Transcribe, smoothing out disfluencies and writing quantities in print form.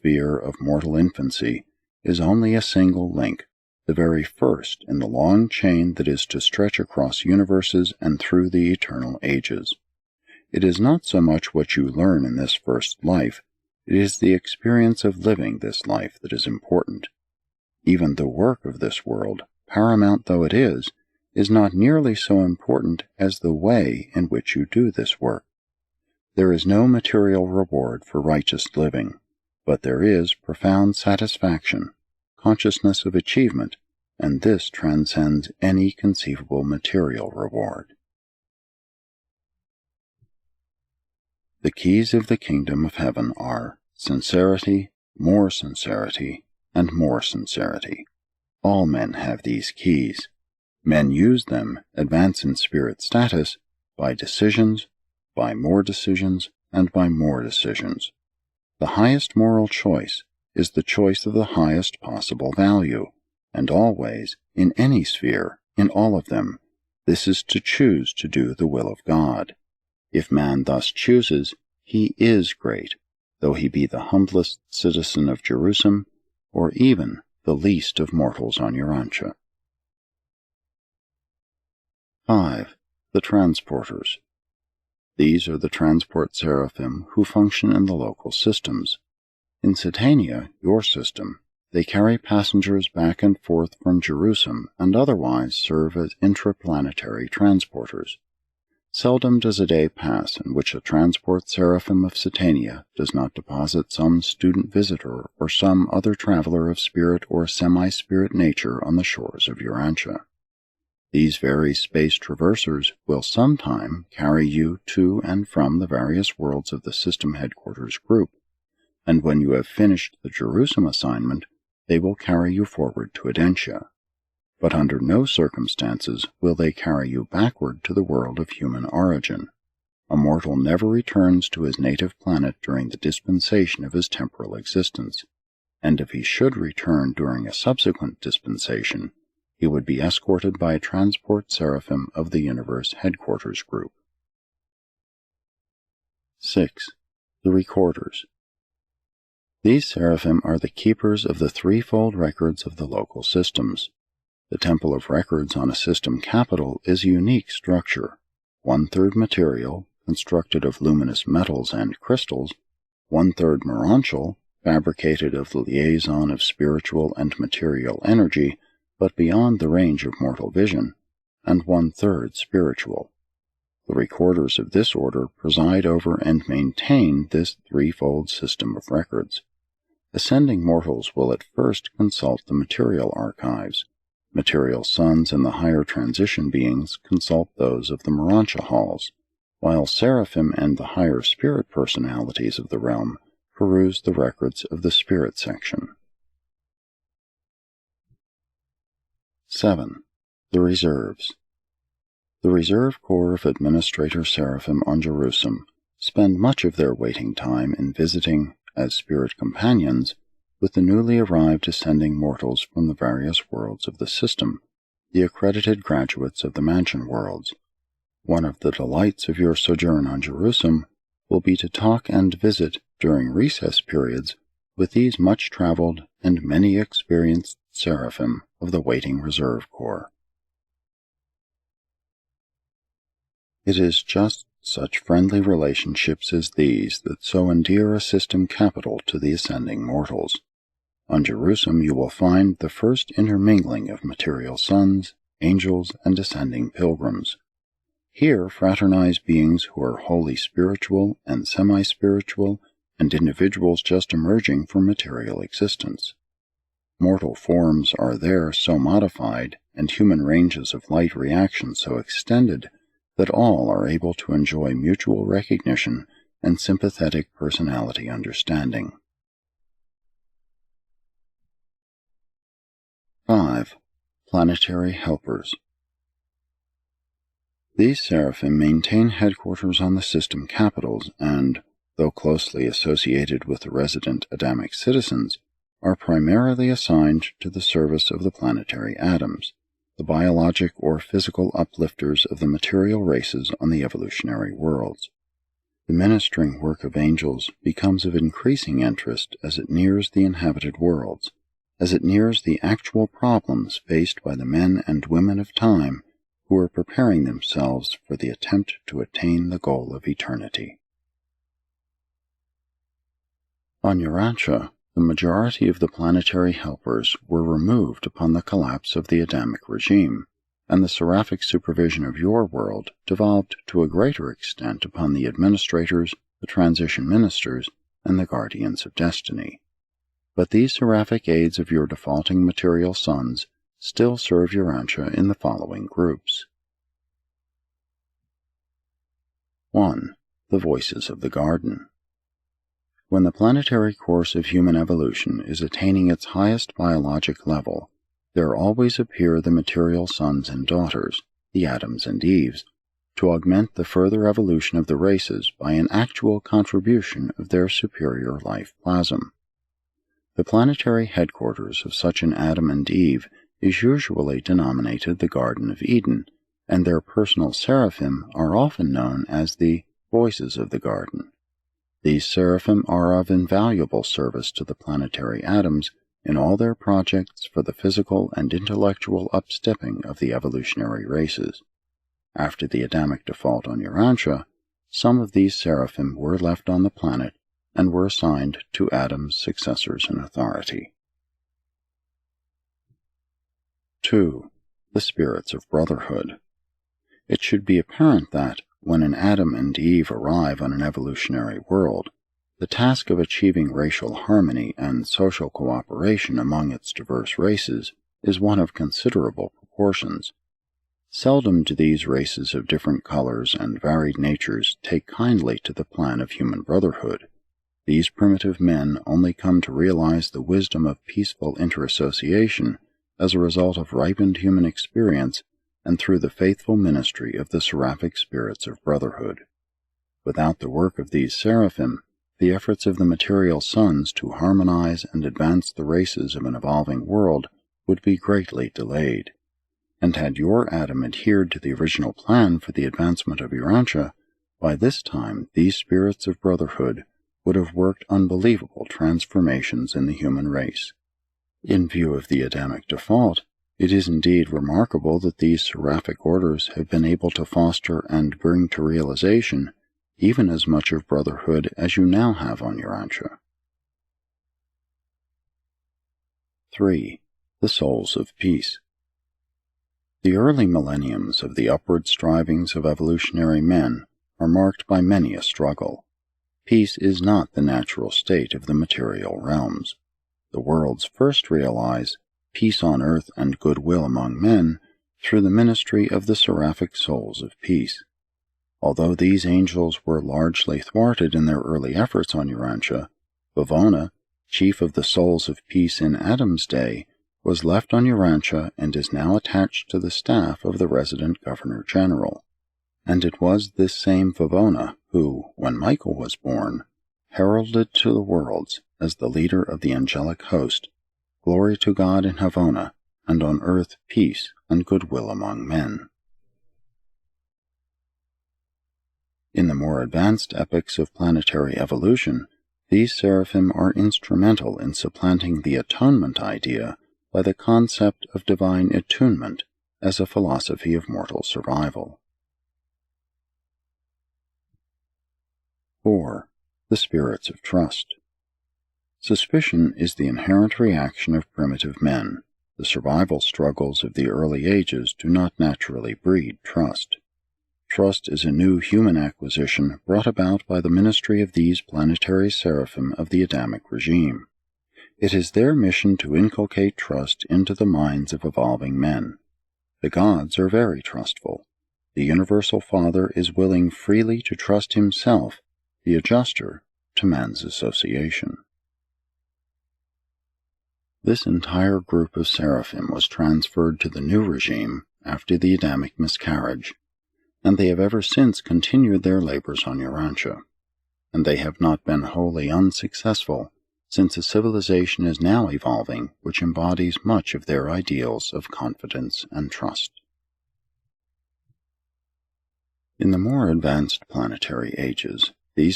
sphere of mortal infancy is only a single link, the very first in the long chain that is to stretch across universes and through the eternal ages. It is not so much what you learn in this first life, it is the experience of living this life that is important. Even the work of this world, paramount though it is not nearly so important as the way in which you do this work. There is no material reward for righteous living, but there is profound satisfaction, consciousness of achievement, and this transcends any conceivable material reward. The keys of the kingdom of heaven are sincerity, more sincerity, and more sincerity. All men have these keys. Men use them, advance in spirit status, by decisions, by more decisions, and by more decisions. The highest moral choice is the choice of the highest possible value, and always, in any sphere, in all of them, this is to choose to do the will of God. If man thus chooses, he is great, though he be the humblest citizen of Jerusalem, or even the least of mortals on Urantia. 5. The Transporters. These are the transport seraphim who function in the local systems. In Satania, your system, they carry passengers back and forth from Jerusalem and otherwise serve as intraplanetary transporters. Seldom does a day pass in which a transport seraphim of Satania does not deposit some student visitor or some other traveler of spirit or semi-spirit nature on the shores of Urantia. These very space traversers will sometime carry you to and from the various worlds of the system headquarters group, and when you have finished the Jerusalem assignment, they will carry you forward to Urantia. But under no circumstances will they carry you backward to the world of human origin. A mortal never returns to his native planet during the dispensation of his temporal existence, and if he should return during a subsequent dispensation, he would be escorted by a transport seraphim of the universe headquarters group. 6. The Recorders. These seraphim are the keepers of the threefold records of the local systems. The Temple of Records on a system capital is a unique structure, 1/3 material, constructed of luminous metals and crystals, 1/3 merantial, fabricated of the liaison of spiritual and material energy, but beyond the range of mortal vision, and 1/3 spiritual. The recorders of this order preside over and maintain this threefold system of records. Ascending mortals will at first consult the material archives. Material sons and the higher transition beings consult those of the merantia halls, while seraphim and the higher spirit personalities of the realm peruse the records of the spirit section. 7. The Reserves. The Reserve Corps of Administrator Seraphim on Jerusalem spend much of their waiting time in visiting, as spirit companions, with the newly arrived ascending mortals from the various worlds of the system, the accredited graduates of the mansion worlds. One of the delights of your sojourn on Jerusalem will be to talk and visit during recess periods with these much-traveled and many-experienced seraphim of the waiting Reserve Corps. It is just such friendly relationships as these that so endear a system capital to the ascending mortals. On Jerusalem you will find the first intermingling of material sons, angels, and ascending pilgrims. Here fraternize beings who are wholly spiritual and semi-spiritual, and individuals just emerging from material existence. Mortal forms are there so modified, and human ranges of light reaction so extended, that all are able to enjoy mutual recognition and sympathetic personality understanding. 5. Planetary Helpers. These seraphim maintain headquarters on the system capitals and, though closely associated with the resident Adamic citizens, are primarily assigned to the service of the planetary atoms, the biologic or physical uplifters of the material races on the evolutionary worlds. The ministering work of angels becomes of increasing interest as it nears the inhabited worlds, as it nears the actual problems faced by the men and women of time who are preparing themselves for the attempt to attain the goal of eternity. On Urantia, the majority of the planetary helpers were removed upon the collapse of the Adamic regime, and the seraphic supervision of your world devolved to a greater extent upon the administrators, the transition ministers, and the guardians of destiny. But these seraphic aids of your defaulting material sons still serve Urantia in the following groups. 1. The voices of the garden. When the planetary course of human evolution is attaining its highest biologic level, there always appear the material sons and daughters, the Adams and Eves, to augment the further evolution of the races by an actual contribution of their superior life plasm. The planetary headquarters of such an Adam and Eve is usually denominated the Garden of Eden, and their personal seraphim are often known as the voices of the garden. These seraphim are of invaluable service to the planetary Adams in all their projects for the physical and intellectual upstepping of the evolutionary races. After the Adamic default on Urantia, some of these seraphim were left on the planet and were assigned to Adam's successors in authority. 2. The spirits of brotherhood. It should be apparent that, when an Adam and Eve arrive on an evolutionary world, the task of achieving racial harmony and social cooperation among its diverse races is one of considerable proportions. Seldom do these races of different colors and varied natures take kindly to the plan of human brotherhood. These primitive men only come to realize the wisdom of peaceful interassociation as a result of ripened human experience and through the faithful ministry of the seraphic spirits of brotherhood. Without the work of these seraphim, the efforts of the material sons to harmonize and advance the races of an evolving world would be greatly delayed. And had your Adam adhered to the original plan for the advancement of Urantia, by this time these spirits of brotherhood would have worked unbelievable transformations in the human race. In view of the Adamic default, it is indeed remarkable that these seraphic orders have been able to foster and bring to realization even as much of brotherhood as you now have on Urantia. 3. The souls of peace. The early millenniums of the upward strivings of evolutionary men are marked by many a struggle. Peace is not the natural state of the material realms. The worlds first realize peace on earth and goodwill among men through the ministry of the seraphic souls of peace. Although these angels were largely thwarted in their early efforts on Urantia, Vavona, chief of the souls of peace in Adam's day, was left on Urantia and is now attached to the staff of the resident governor-general. And it was this same Vavona who, when Michael was born, heralded to the worlds as the leader of the angelic host, glory to God in Havona, and on earth peace and goodwill among men. In the more advanced epochs of planetary evolution, these seraphim are instrumental in supplanting the atonement idea by the concept of divine attunement as a philosophy of mortal survival. 4. The spirits of trust. Suspicion is the inherent reaction of primitive men. The survival struggles of the early ages do not naturally breed trust. Trust is a new human acquisition brought about by the ministry of these planetary seraphim of the Adamic regime. It is their mission to inculcate trust into the minds of evolving men. The gods are very trustful. The Universal Father is willing freely to trust himself, the adjuster, to man's association. This entire group of seraphim was transferred to the new regime after the Adamic miscarriage, and they have ever since continued their labors on Urantia, and they have not been wholly unsuccessful, since a civilization is now evolving which embodies much of their ideals of confidence and trust. In the more advanced planetary ages, These